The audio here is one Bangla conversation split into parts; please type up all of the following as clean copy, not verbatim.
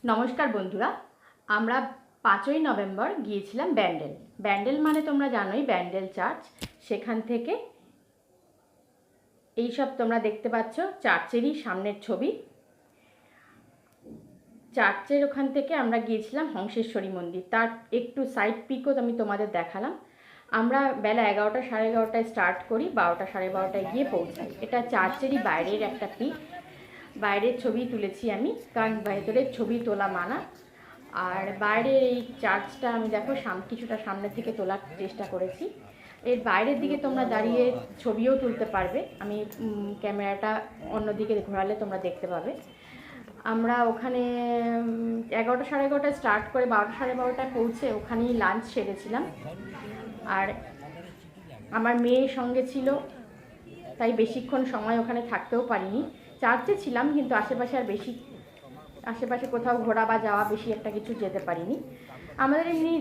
নমস্কার বন্ধুরা, আমরা 5ই নভেম্বর গিয়েছিলাম ব্যান্ডেল। ব্যান্ডেল মানে তোমরা জানোই, ব্যান্ডেল চার্চ। সেখান থেকে এইসব তোমরা দেখতে পাচ্ছ চার্চেরই সামনের ছবি। চার্চের ওখান থেকে আমরা গিয়েছিলাম হংসেশ্বরী মন্দির, তার একটু সাইড পিকও আমি তোমাদের দেখালাম। আমরা বেলা 11টা 11:30টায় স্টার্ট করি, 12টা 12:30টায় গিয়ে পৌঁছাই। এটা চার্চেরই বাইরের একটা পিক, বাইরের ছবি তুলেছি আমি, কারণ ভেতরের ছবি তোলা মানা। আর বাইরের এই চার্চটা আমি দেখো কিছুটা সামনে থেকে তোলার চেষ্টা করেছি। এর বাইরের দিকে তোমরা দাঁড়িয়ে ছবিও তুলতে পারবে, আমি ক্যামেরাটা অন্যদিকে ঘোরালে তোমরা দেখতে পাবে। আমরা ওখানে 11টা 11:30টায় স্টার্ট করে 12টা 12:30টায় পৌঁছে ওখানেই লাঞ্চ সেরেছিলাম। আর আমার মেয়ের সঙ্গে ছিল, তাই বেশিক্ষণ সময় ওখানে থাকতেও পারিনি। চার্চে ছিলাম কিন্তু আশেপাশে আর বেশি আশেপাশে কোথাও ঘোরা বা যাওয়া বেশি একটা কিছু যেতে পারিনি। আমাদের এমনি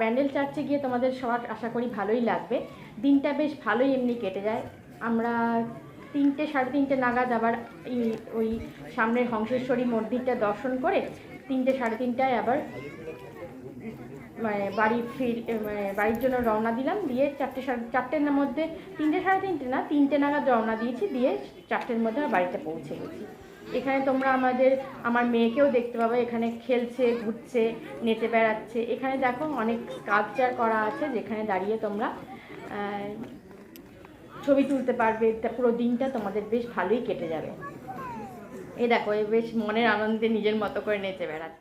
ব্যান্ডেল চার্চে গিয়ে তোমাদের সবার আশা করি ভালোই লাগবে। দিনটা বেশ ভালোই এমনি কেটে যায়। আমরা 3টে 3:30 নাগাদ আবার ওই সামনের হংসেশ্বরী মন্দিরটা দর্শন করে 3টে 3:30টায় আবার বাড়ির জন্য রওনা দিলাম। দিয়ে 4টের মধ্যে 3টে 3:30 না 3টে নাগাদ রওনা দিয়েছি, দিয়ে 4টের মধ্যে বাড়িতে পৌঁছে গেছি। এখানে তোমরা আমার মেয়েকেও দেখতে পাবে, এখানে খেলছে, ঘুরছে, নেচে বেড়াচ্ছে। এখানে দেখো অনেক স্কাল্পচার করা আছে, যেখানে দাঁড়িয়ে তোমরা ছবি তুলতে পারবে। পুরো দিনটা তোমাদের বেশ ভালোই কেটে যাবে। এ দেখো, এ বেশ মনের আনন্দে নিজের মতো করে নেচে বেড়াচ্ছে।